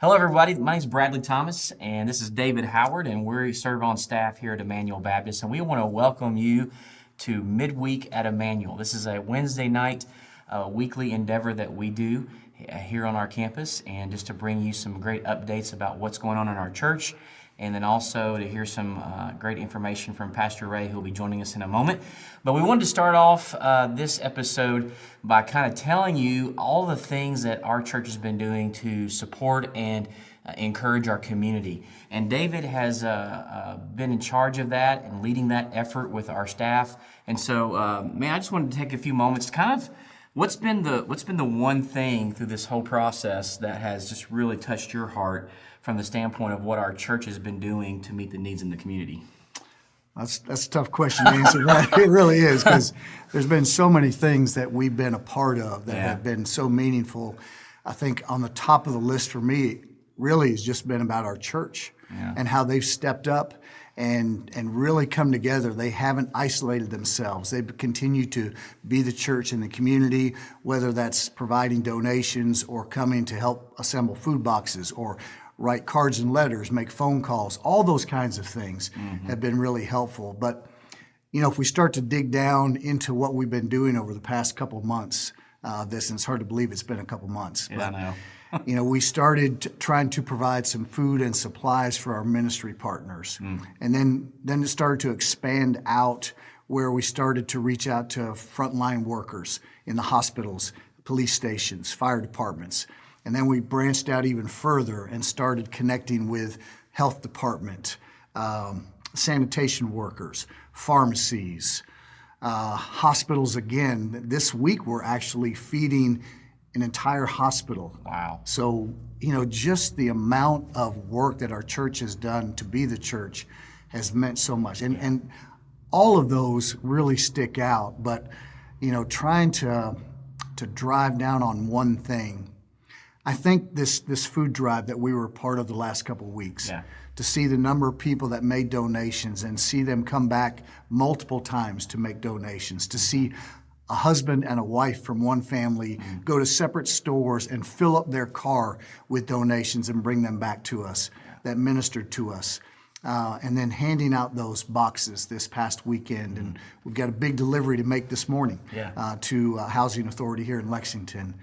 Hello, everybody. My name is Bradley Thomas, and this is David Howard, and we serve on staff here at Immanuel Baptist, and we want to welcome you to Midweek at Immanuel. This is a Wednesday night weekly endeavor that we do here on our campus, and just to bring you some great updates about what's going on in our church, and then also to hear some great information from Pastor Ray, who will be joining us in a moment. But we wanted to start off this episode by kind of telling you all the things that our church has been doing to support and encourage our community. And David has been in charge of that and leading that effort with our staff. And so, I just wanted to take a few moments to kind of what's been the one thing through this whole process that has just really touched your heart from the standpoint of what our church has been doing to meet the needs in the community? That's a tough question to answer. It really is, because there's been so many things that we've been a part of that have been so meaningful. I think on the top of the list for me really has just been about our church and how they've stepped up and really come together. They haven't isolated themselves. They've continued to be the church in the community, whether that's providing donations or coming to help assemble food boxes or write cards and letters, make phone calls. All those kinds of things have been really helpful. But, if we start to dig down into what we've been doing over the past couple of months, and it's hard to believe it's been a couple months. Yeah, I know. We started trying to provide some food and supplies for our ministry partners. And then it started to expand out, where we started to reach out to frontline workers in the hospitals, police stations, fire departments. And then we branched out even further and started connecting with health department, sanitation workers, pharmacies, hospitals again. This week we're actually feeding an entire hospital. Wow. So, just the amount of work that our church has done to be the church has meant so much. And all of those really stick out, but, trying to drive down on one thing, I think this food drive that we were part of the last couple of weeks, to see the number of people that made donations and see them come back multiple times to make donations, to see a husband and a wife from one family go to separate stores and fill up their car with donations and bring them back to us, that ministered to us. And then handing out those boxes this past weekend. And we've got a big delivery to make this morning to Housing Authority here in Lexington.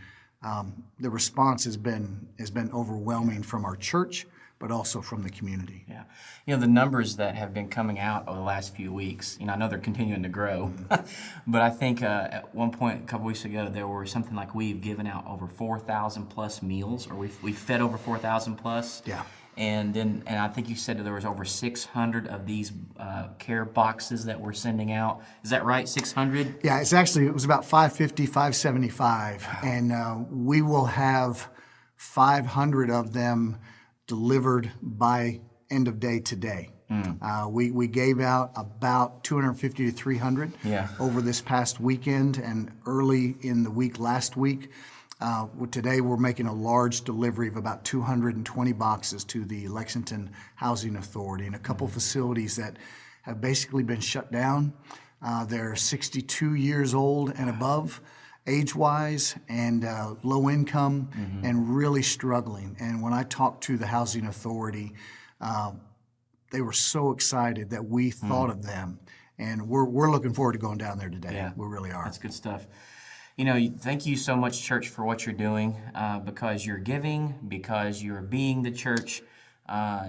The response has been overwhelming from our church, but also from the community. Yeah, the numbers that have been coming out over the last few weeks, I know they're continuing to grow, but I think at one point a couple weeks ago there were something like we've given out over 4,000 plus meals, or we've fed over 4,000 plus. Yeah. And I think you said that there was over 600 of these care boxes that we're sending out. Is that right, 600? Yeah, it was about 550, 575. Wow. And we will have 500 of them delivered by end of day today. We gave out about 250 to 300 over this past weekend and early in the week last week. Today we're making a large delivery of about 220 boxes to the Lexington Housing Authority and a couple facilities that have basically been shut down. They're 62 years old and above age-wise, and low income and really struggling. And when I talked to the Housing Authority, they were so excited that we thought of them. And we're looking forward to going down there today. Yeah, we really are. That's good stuff. Thank you so much, church, for what you're doing, because you're giving, because you're being the church.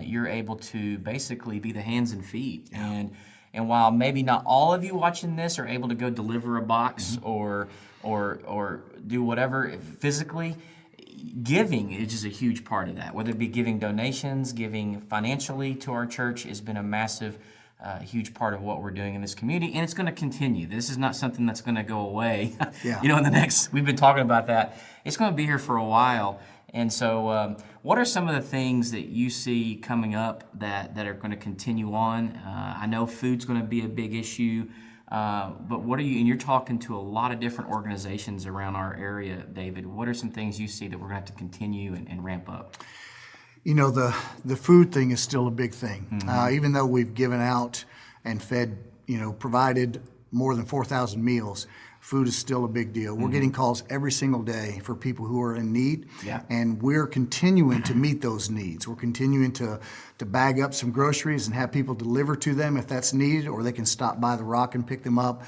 You're able to basically be the hands and feet. And while maybe not all of you watching this are able to go deliver a box or do whatever physically, giving is just a huge part of that. Whether it be giving donations, giving financially to our church has been a massive huge part of what we're doing in this community, and it's going to continue. This is not something that's going to go away. In the next, we've been talking about that. It's going to be here for a while. And so what are some of the things that you see coming up that are going to continue on? I know food's going to be a big issue, but what are you, and you're talking to a lot of different organizations around our area, David. What are some things you see that we're going to have to continue and ramp up? The food thing is still a big thing. Even though we've given out and fed, provided more than 4,000 meals, food is still a big deal. We're getting calls every single day for people who are in need, and we're continuing to meet those needs. We're continuing to bag up some groceries and have people deliver to them if that's needed, or they can stop by the Rock and pick them up.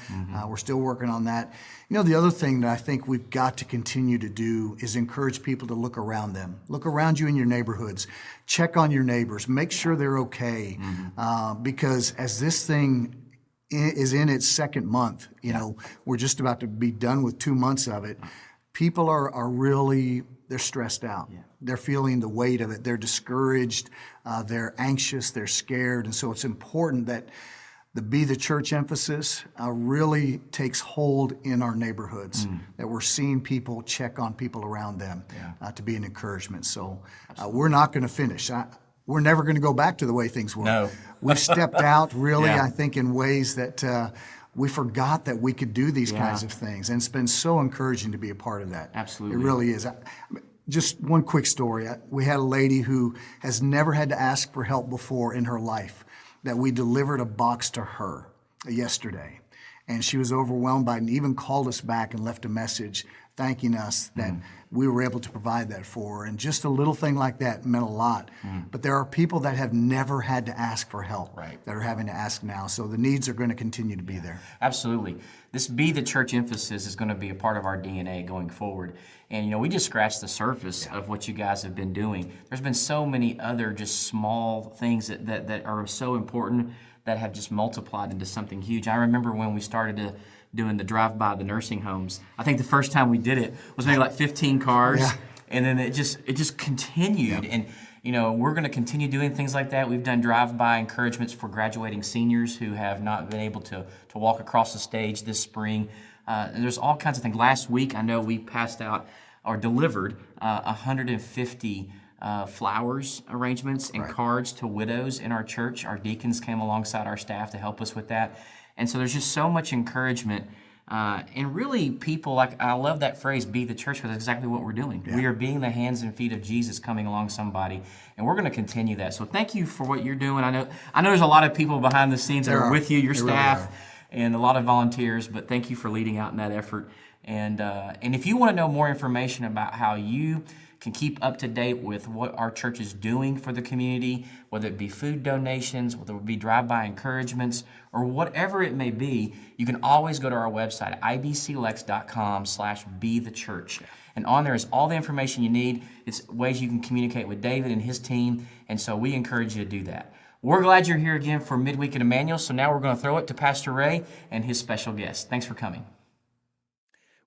We're still working on that. You know, the other thing that I think we've got to continue to do is encourage people to look around them. Look around you in your neighborhoods. Check on your neighbors. Make sure they're okay. Because as this thing is in its second month, you know, we're just about to be done with 2 months of it. People are really, they're stressed out. They're feeling the weight of it. They're discouraged. They're anxious. They're scared. And so it's important that the Be the Church emphasis really takes hold in our neighborhoods, that we're seeing people check on people around them to be an encouragement. So we're not going to finish. We're never going to go back to the way things were. No. We've stepped out really, I think, in ways that we forgot that we could do these kinds of things. And it's been so encouraging to be a part of that. Absolutely. It really is. Just one quick story. We had a lady who has never had to ask for help before in her life, that we delivered a box to her yesterday. And she was overwhelmed by it and even called us back and left a message thanking us that we were able to provide that for her. And just a little thing like that meant a lot. But there are people that have never had to ask for help that are having to ask now. So the needs are going to continue to be there. Absolutely. This Be the Church emphasis is going to be a part of our DNA going forward. And, you know, we just scratched the surface of what you guys have been doing. There's been so many other just small things that are so important that have just multiplied into something huge. I remember when we started doing the drive-by the nursing homes. I think the first time we did it was maybe like 15 cars, and then it just continued. And you know, we're going to continue doing things like that. We've done drive-by encouragements for graduating seniors who have not been able to walk across the stage this spring. And there's all kinds of things. Last week, I know we passed out or delivered 150 flowers arrangements and cards to widows in our church. Our deacons came alongside our staff to help us with that. And so there's just so much encouragement. And really, people, like, I love that phrase, be the church, because that's exactly what we're doing. We are being the hands and feet of Jesus coming along somebody, and we're going to continue that. So thank you for what you're doing. I know there's a lot of people behind the scenes that are with you, your staff, and a lot of volunteers, but thank you for leading out in that effort. And if you want to know more information about how you can keep up to date with what our church is doing for the community, whether it be food donations, whether it be drive-by encouragements, or whatever it may be, you can always go to our website, ibclex.com/bethechurch. And on there is all the information you need. It's ways you can communicate with David and his team, and so we encourage you to do that. We're glad you're here again for Midweek Immanuel, so now we're going to throw it to Pastor Ray and his special guest. Thanks for coming.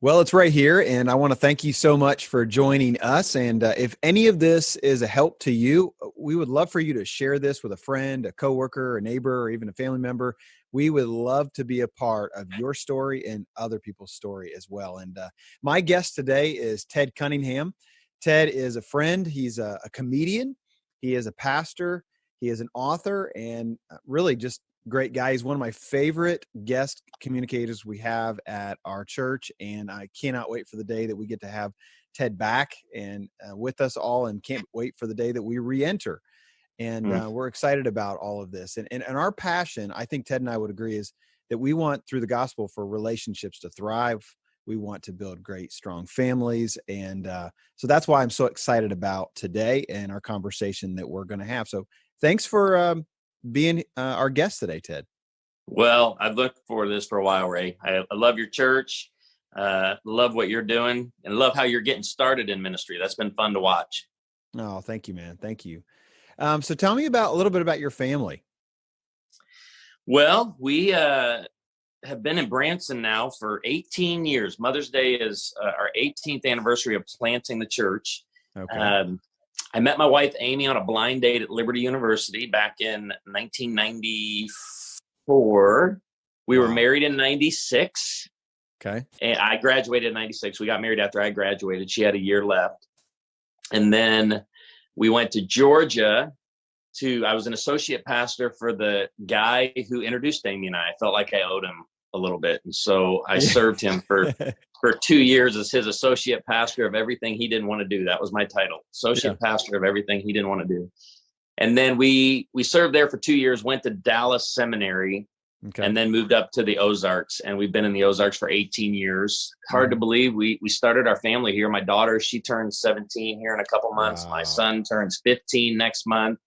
Well, it's right here, and I want to thank you so much for joining us. And if any of this is a help to you, we would love for you to share this with a friend, a coworker, a neighbor, or even a family member. We would love to be a part of your story and other people's story as well. And my guest today is Ted Cunningham. Ted is a friend. He's a comedian. He is a pastor. He is an author, and really just great guy. He's one of my favorite guest communicators we have at our church, and I cannot wait for the day that we get to have Ted back and with us all, and can't wait for the day that we re-enter. And we're excited about all of this. And our passion, I think Ted and I would agree, is that we want, through the gospel, for relationships to thrive. We want to build great, strong families. And so that's why I'm so excited about today and our conversation that we're going to have. So thanks for being our guest today, Ted. Well, I've looked for this for a while, Ray. I love your church, love what you're doing, and love how you're getting started in ministry. That's been fun to watch. Oh, thank you, man. Thank you. So tell me a little bit about your family. Well, we have been in Branson now for 18 years. Mother's Day is our 18th anniversary of planting the church. Okay. I met my wife, Amy, on a blind date at Liberty University back in 1994. We were married in 96. Okay. And I graduated in 96. We got married after I graduated. She had a year left. And then we went to Georgia I was an associate pastor for the guy who introduced Amy and I. I felt like I owed him a little bit. And so I served him for 2 years as his associate pastor of everything he didn't want to do. That was my title, associate pastor of everything he didn't want to do. And then we served there for 2 years, went to Dallas Seminary, and then moved up to the Ozarks. And we've been in the Ozarks for 18 years. Hard to believe. We started our family here. My daughter, she turns 17 here in a couple months. Wow. My son turns 15 next month.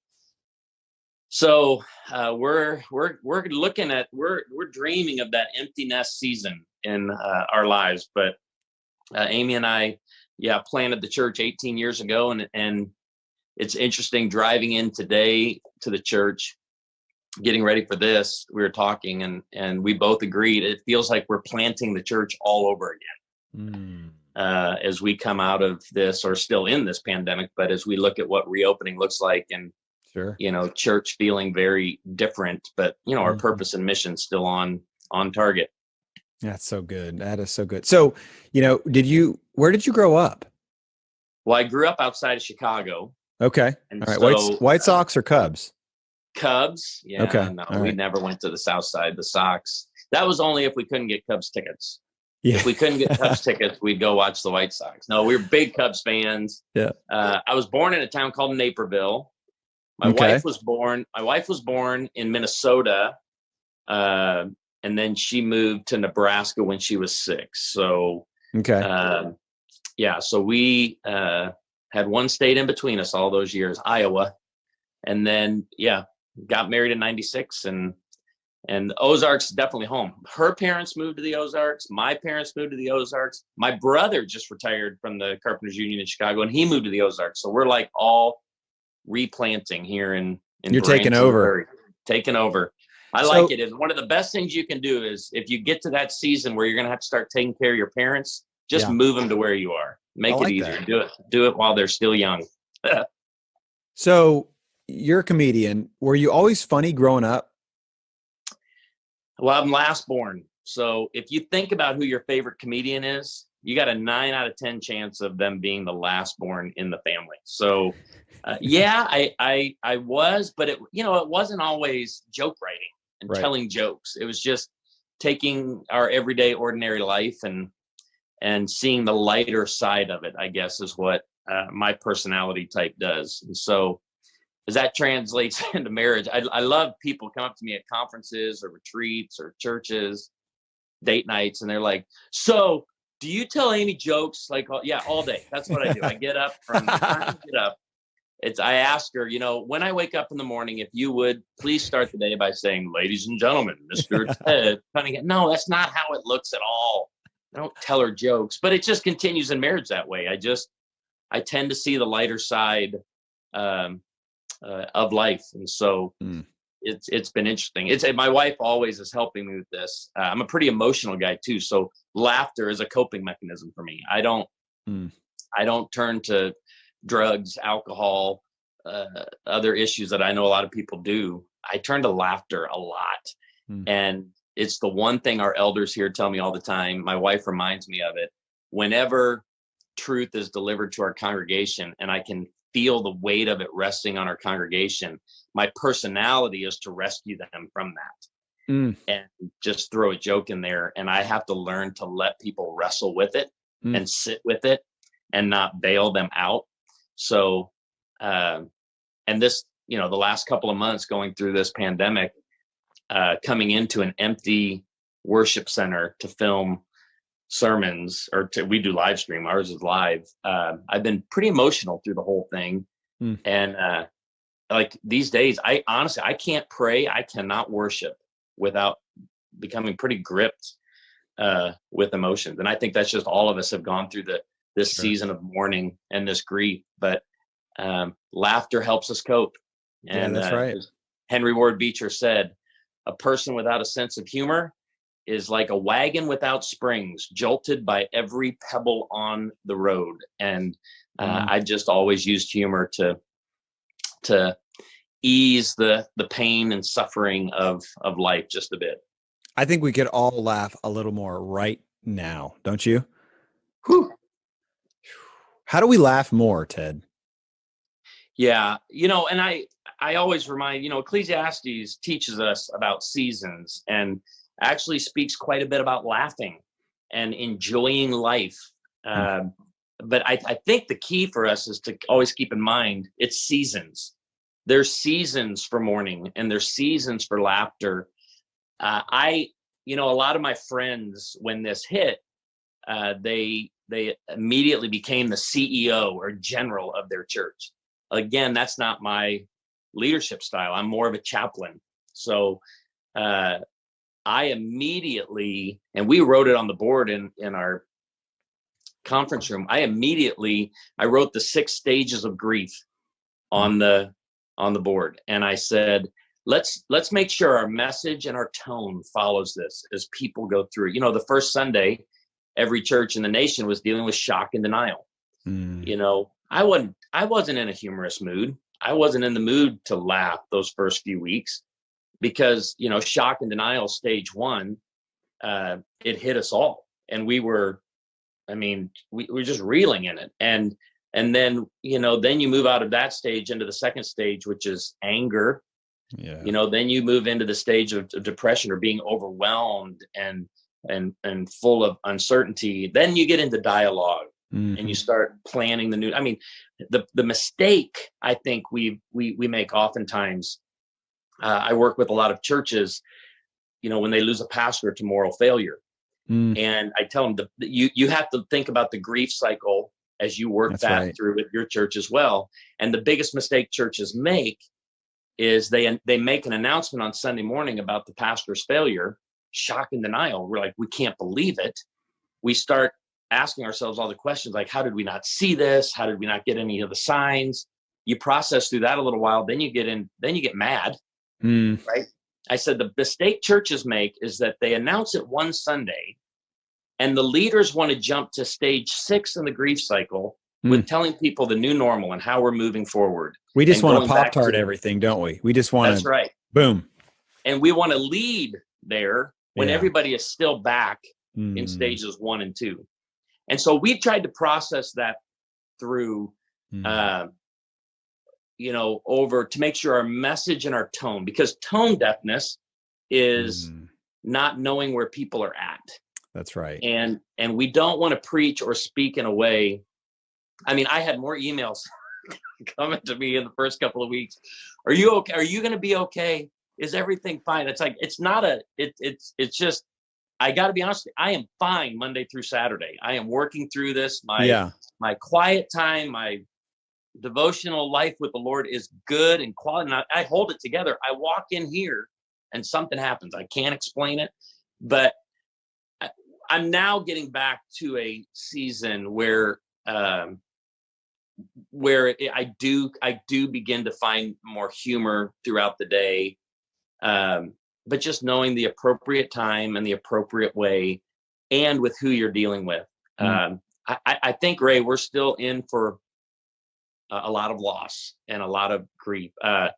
So we're looking at, we're dreaming of that empty nest season in our lives. But Amy and I, planted the church 18 years ago. And it's interesting driving in today to the church, getting ready for this. We were talking and we both agreed. It feels like we're planting the church all over again as we come out of this, or still in this pandemic. But as we look at what reopening looks like, and church feeling very different, but our purpose and mission still on target. That's so good. That is so good. So, where did you grow up? Well, I grew up outside of Chicago. Okay. And all right. so, White Sox or Cubs? Cubs. Yeah. Okay. No, all we right. never went to the South Side. The Sox. That was only if we couldn't get Cubs tickets. Yeah. If we couldn't get Cubs tickets, we'd go watch the White Sox. No, we were big Cubs fans. Yeah. I was born in a town called Naperville. My wife was born in Minnesota. And then she moved to Nebraska when she was 6. So, so we had one state in between us all those years, Iowa. And then, got married in 96, and the Ozarks definitely home. Her parents moved to the Ozarks. My parents moved to the Ozarks. My brother just retired from the Carpenters Union in Chicago, and he moved to the Ozarks. So we're like all replanting here in You're taking over. Missouri. Taking over. I like it. And one of the best things you can do is, if you get to that season where you're going to have to start taking care of your parents, just move them to where you are. Make it easier. Do it while they're still young. So you're a comedian. Were you always funny growing up? Well, I'm last born. So if you think about who your favorite comedian is, you got a 9 out of 10 chance of them being the last born in the family. So I was, but it wasn't always joke writing and telling jokes. It was just taking our everyday ordinary life and seeing the lighter side of it, I guess, is what my personality type does. And so as that translates into marriage, I love people come up to me at conferences or retreats or churches, date nights, and they're like, so do you tell Amy jokes? Like, all day. That's what I do. I get up from the time I get up. I ask her, when I wake up in the morning, if you would please start the day by saying, ladies and gentlemen, Mr. Ted. No, that's not how it looks at all. I don't tell her jokes, but it just continues in marriage that way. I tend to see the lighter side of life. And so it's been interesting. My wife always is helping me with this. I'm a pretty emotional guy too. So laughter is a coping mechanism for me. I don't turn to drugs, alcohol, other issues that I know a lot of people do. I turn to laughter a lot. And it's the one thing our elders here tell me all the time. My wife reminds me of it. Whenever truth is delivered to our congregation and I can feel the weight of it resting on our congregation, my personality is to rescue them from that and just throw a joke in there. And I have to learn to let people wrestle with it and sit with it and not bail them out. So, and this, the last couple of months going through this pandemic, coming into an empty worship center to film sermons, we do live stream. Ours is live. I've been pretty emotional through the whole thing. And like these days, I can't pray. I cannot worship without becoming pretty gripped with emotions. And I think that's just all of us have gone through this season of mourning and this grief, but laughter helps us cope. And that's right. As Henry Ward Beecher said, a person without a sense of humor is like a wagon without springs, jolted by every pebble on the road. And I just always used humor to ease the pain and suffering of life just a bit. I think we could all laugh a little more right now, don't you? Whew. How do we laugh more, Ted? Yeah, and I always remind, Ecclesiastes teaches us about seasons and actually speaks quite a bit about laughing and enjoying life. But I think the key for us is to always keep in mind it's seasons. There's seasons for mourning and there's seasons for laughter. a lot of my friends, when this hit, they immediately became the CEO or general of their church. Again, that's not my leadership style. I'm more of a chaplain. So I immediately, and we wrote it on the board in our conference room. I wrote the 6 stages of grief on the board, and I said, let's make sure our message and our tone follows this as people go through. The first Sunday, every church in the nation was dealing with shock and denial. I wasn't in a humorous mood. I wasn't in the mood to laugh those first few weeks, because shock and denial stage 1, it hit us all, and we were just reeling in it. And then then you move out of that stage into the second stage, which is anger. Yeah. Then you move into the stage of depression or being overwhelmed and full of uncertainty. Then you get into dialogue. Mm-hmm. And you start planning the new. The mistake I think we make oftentimes. I work with a lot of churches, when they lose a pastor to moral failure, and I tell them you have to think about the grief cycle as you work through with your church as well. And the biggest mistake churches make is they make an announcement on Sunday morning about the pastor's failure, shock and denial. We're like, we can't believe it. We start asking ourselves all the questions like, how did we not see this? How did we not get any of the signs? You process through that a little while, then you get mad, right? I said the mistake churches make is that they announce it one Sunday, and the leaders want to jump to stage 6 in the grief cycle with telling people the new normal and how we're moving forward. We just want to Pop-Tart everything, don't we? We just want to. That's right. Boom. And we want to lead there when everybody is still back in stages 1 and 2. And so we've tried to process that through, over to make sure our message and our tone, because tone deafness is not knowing where people are at. That's right. And we don't want to preach or speak in a way. I had more emails coming to me in the first couple of weeks. Are you okay? Are you going to be okay? Is everything fine? It's like, it's just, I got to be honest, I am fine Monday through Saturday. I am working through this. My quiet time, my devotional life with the Lord is good and quality. And I hold it together. I walk in here and something happens. I can't explain it, but I'm now getting back to a season where I do begin to find more humor throughout the day. But just knowing the appropriate time and the appropriate way, and with who you're dealing with. I think, Ray, we're still in for a lot of loss and a lot of grief. I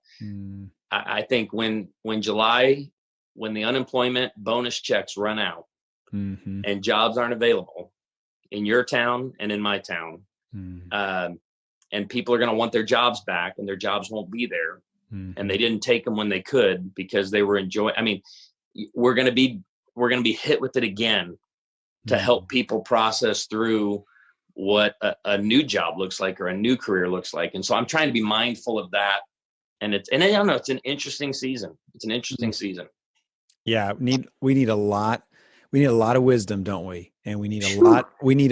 think when the unemployment bonus checks run out and jobs aren't available in your town and in my town, and people are going to want their jobs back, and their jobs won't be there. And they didn't take them when they could because they were enjoying. We're going to be hit with it again to help people process through what a new job looks like or a new career looks like. And so I'm trying to be mindful of that. And I don't know, it's an interesting season. It's an interesting season. Yeah. We need a lot of wisdom, don't we? And we need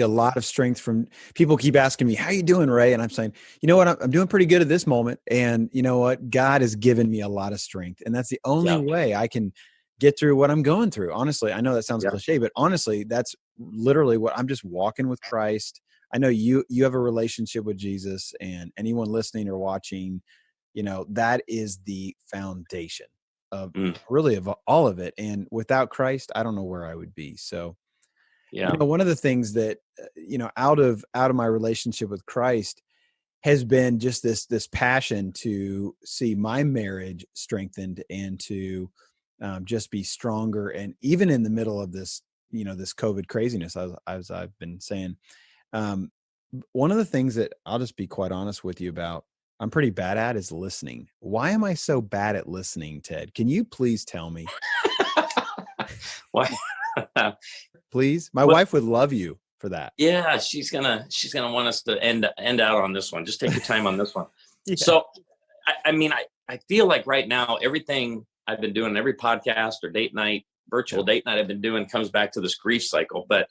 a lot of strength from people. Keep asking me, how you doing, Ray? And I'm saying, you know what? I'm doing pretty good at this moment. And you know what? God has given me a lot of strength. And that's the only way I can get through what I'm going through. Honestly, I know that sounds cliche, but honestly, that's literally what I'm just walking with Christ. I know you have a relationship with Jesus, and anyone listening or watching, that is the foundation of really of all of it. And without Christ, I don't know where I would be. So, one of the things that, out of my relationship with Christ has been just this passion to see my marriage strengthened and to just be stronger. And even in the middle of this, this COVID craziness, as I've been saying, one of the things that I'll just be quite honest with you about, I'm pretty bad at is listening. Why am I so bad at listening, Ted? Can you please tell me? Why? Please? My wife would love you for that. Yeah, she's gonna want us to end out on this one. Just take your time on this one. Yeah. So, I feel like right now everything. I've been doing, every podcast or date night, virtual date night I've been doing comes back to this grief cycle. But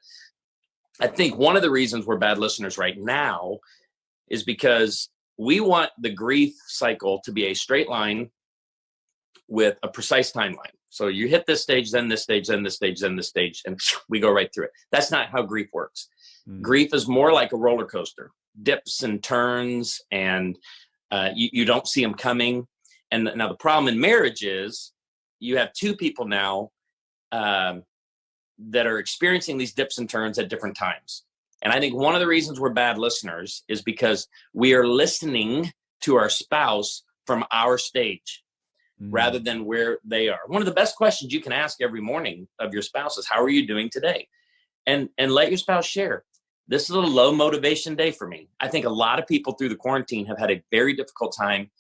I think one of the reasons we're bad listeners right now is because we want the grief cycle to be a straight line with a precise timeline. So you hit this stage, then this stage, then this stage, then this stage, and we go right through it. That's not how grief works. Grief is more like a roller coaster, dips and turns, and you don't see them coming. And now the problem in marriage is you have two people now that are experiencing these dips and turns at different times. And I think one of the reasons we're bad listeners is because we are listening to our spouse from our stage rather than where they are. One of the best questions you can ask every morning of your spouse is, how are you doing today? And let your spouse share. This is a low motivation day for me. I think a lot of people through the quarantine have had a very difficult time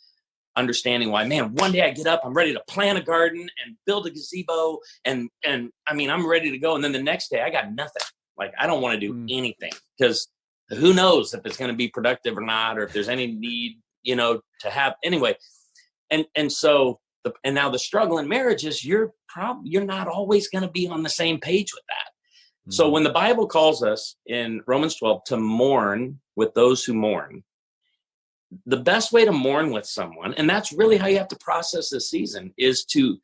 understanding why, man, one day I get up, I'm ready to plant a garden and build a gazebo. And I mean, I'm ready to go. And then the next day I got nothing. Like, I don't want to do anything, because who knows if it's going to be productive or not, or if there's any need, to have anyway. And so, and now the struggle in marriage is you're not always going to be on the same page with that. So when the Bible calls us in Romans 12 to mourn with those who mourn, the best way to mourn with someone, and that's really how you have to process this season, is to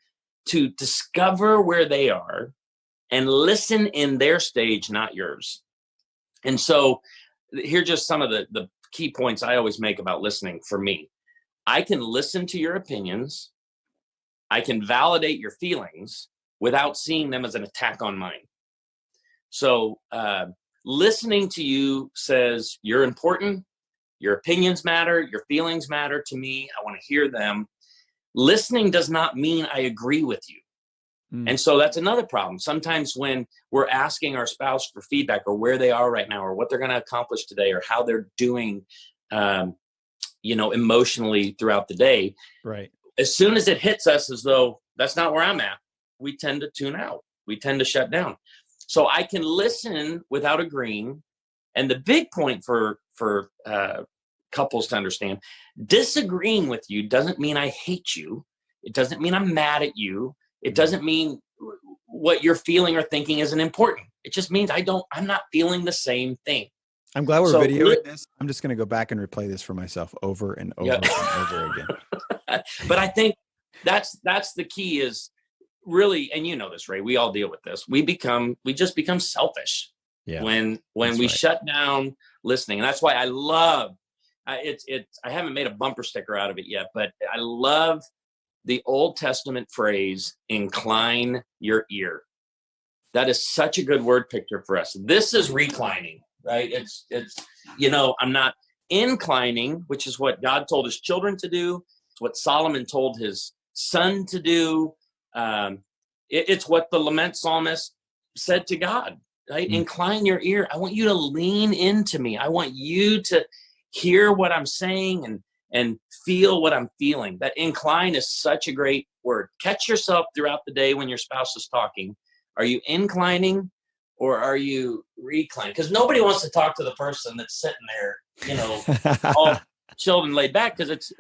discover where they are and listen in their stage, not yours. And so here are just some of the key points I always make about listening for me. I can listen to your opinions. I can validate your feelings without seeing them as an attack on mine. So listening to you says you're important, your opinions matter, your feelings matter to me, I want to hear them. Listening does not mean I agree with you. And so that's another problem. Sometimes when we're asking our spouse for feedback, or where they are right now, or what they're going to accomplish today, or how they're doing, emotionally throughout the day, right? As soon as it hits us as though that's not where I'm at, we tend to tune out. We tend to shut down. So I can listen without agreeing. And the big point for couples to understand, disagreeing with you doesn't mean I hate you. It doesn't mean I'm mad at you. It doesn't mean what you're feeling or thinking isn't important. It just means I'm not feeling the same thing. I'm glad we're videoing this. I'm just going to go back and replay this for myself over and over and over again. But I think that's the key, is really, and you know this, Ray, we all deal with this. We just become selfish when we shut down listening. And that's why I love I haven't made a bumper sticker out of it yet, but I love the Old Testament phrase, incline your ear. That is such a good word picture for us. This is reclining, right? It's I'm not inclining, which is what God told his children to do. It's what Solomon told his son to do. It's what the lament psalmist said to God, right? Incline your ear. I want you to lean into me. I want you to hear what I'm saying and feel what I'm feeling. That incline is such a great word. Catch yourself throughout the day when your spouse is talking. Are you inclining or are you reclining? Because nobody wants to talk to the person that's sitting there, all chilled and laid back, because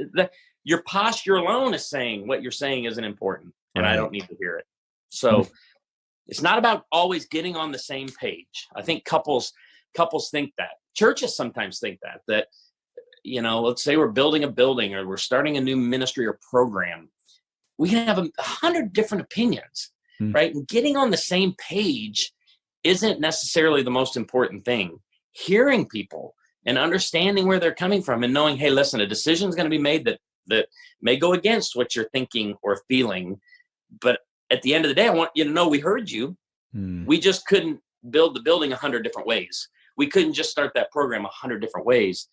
your posture alone is saying what you're saying isn't important, and I don't need to hear it. So it's not about always getting on the same page. I think couples think that. Churches sometimes think that let's say we're building a building or we're starting a new ministry or program. We can have 100 different opinions, right? And getting on the same page isn't necessarily the most important thing. Hearing people and understanding where they're coming from and knowing, hey, listen, a decision is going to be made that may go against what you're thinking or feeling. But at the end of the day, I want you to know we heard you. We just couldn't build the building 100 different ways. We couldn't just start that program 100 different ways.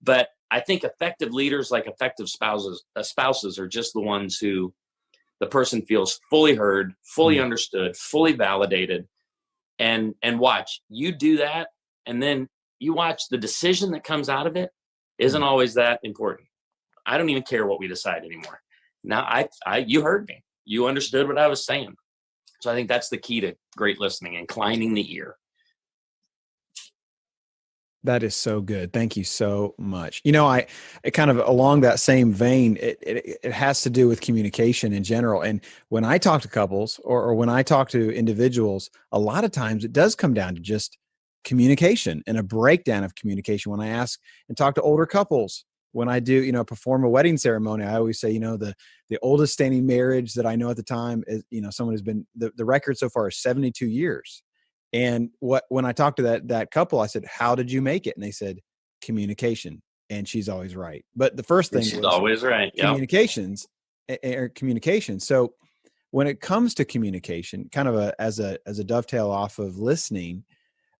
But I think effective leaders, like effective spouses are just the ones who the person feels fully heard, fully understood, fully validated. And watch, you do that, and then you watch the decision that comes out of it isn't always that important. I don't even care what we decide anymore. Now, you heard me. You understood what I was saying. So I think that's the key to great listening, inclining the ear. That is so good. Thank you so much. You know, it kind of along that same vein, it has to do with communication in general. And when I talk to couples or when I talk to individuals, a lot of times it does come down to just communication and a breakdown of communication. When I ask and talk to older couples, when I do, perform a wedding ceremony, I always say, the oldest standing marriage that I know at the time is, someone who's been, the record so far is 72 years. And when I talked to that couple, I said, "How did you make it?" And they said, "Communication." And she's always right. But the first thing She's was always right. Yeah. communication. So when it comes to communication, kind of as a dovetail off of listening,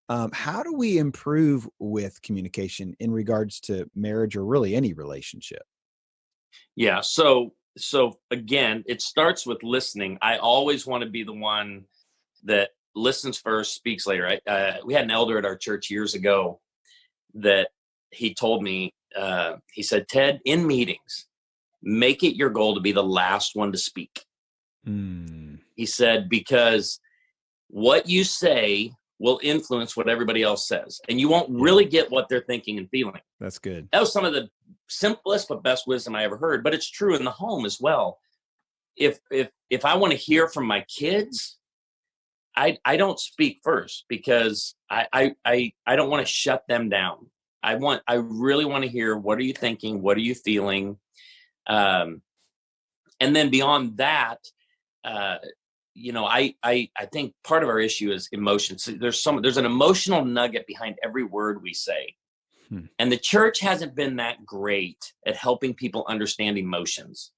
how do we improve with communication in regards to marriage or really any relationship? Yeah. So again, it starts with listening. I always want to be the one that listens first, speaks later. We had an elder at our church years ago that he told me, he said, "Ted, in meetings, make it your goal to be the last one to speak." He said, because what you say will influence what everybody else says, and you won't really get what they're thinking and feeling. That's good. That was some of the simplest but best wisdom I ever heard, but it's true in the home as well. If I want to hear from my kids, I don't speak first, because I don't want to shut them down. I really want to hear, what are you thinking? What are you feeling? And then beyond that, I think part of our issue is emotion. So there's an emotional nugget behind every word we say. And the church hasn't been that great at helping people understand emotions.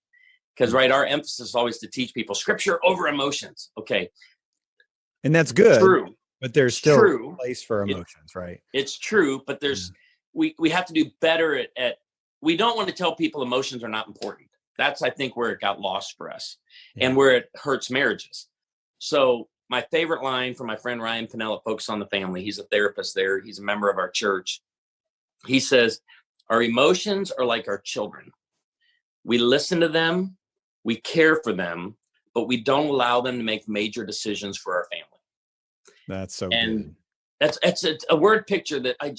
Because, right, our emphasis is always to teach people scripture over emotions. Okay. And that's good. True. But there's still a place for emotions, right? It's true, but we have to do better at we don't want to tell people emotions are not important. That's, I think, where it got lost for us and where it hurts marriages. So my favorite line from my friend Ryan Pinnell at Focus on the Family, he's a therapist there. He's a member of our church. He says, our emotions are like our children. We listen to them, we care for them, but we don't allow them to make major decisions for our family. That's so and good. It's a word picture that I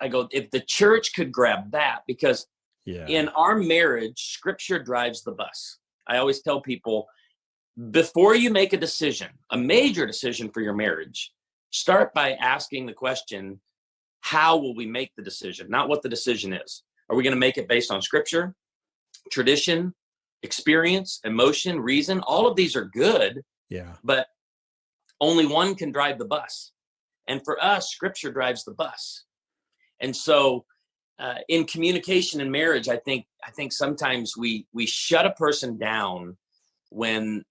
go, if the church could grab that, because in our marriage, scripture drives the bus. I always tell people, before you make a decision, a major decision for your marriage, start by asking the question, how will we make the decision? Not what the decision is. Are we going to make it based on scripture, tradition, experience, emotion, reason? All of these are good. Yeah. But only one can drive the bus. And for us, scripture drives the bus. And so in communication in marriage, I think sometimes we shut a person down when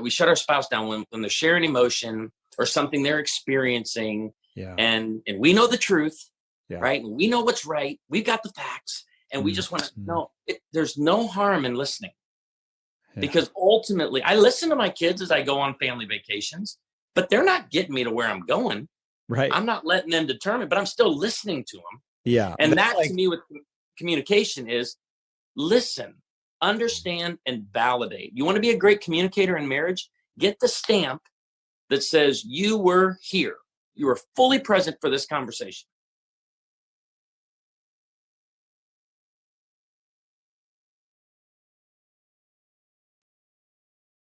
we shut our spouse down when they're sharing emotion or something they're experiencing. Yeah. And we know the truth, right? And we know what's right. We've got the facts, and we just want to know. There's no harm in listening, because ultimately, I listen to my kids as I go on family vacations, but they're not getting me to where I'm going. Right. I'm not letting them determine, but I'm still listening to them. Yeah. And that, to me, with communication is listen, understand, and validate. You want to be a great communicator in marriage? Get the stamp that says you were here. You were fully present for this conversation.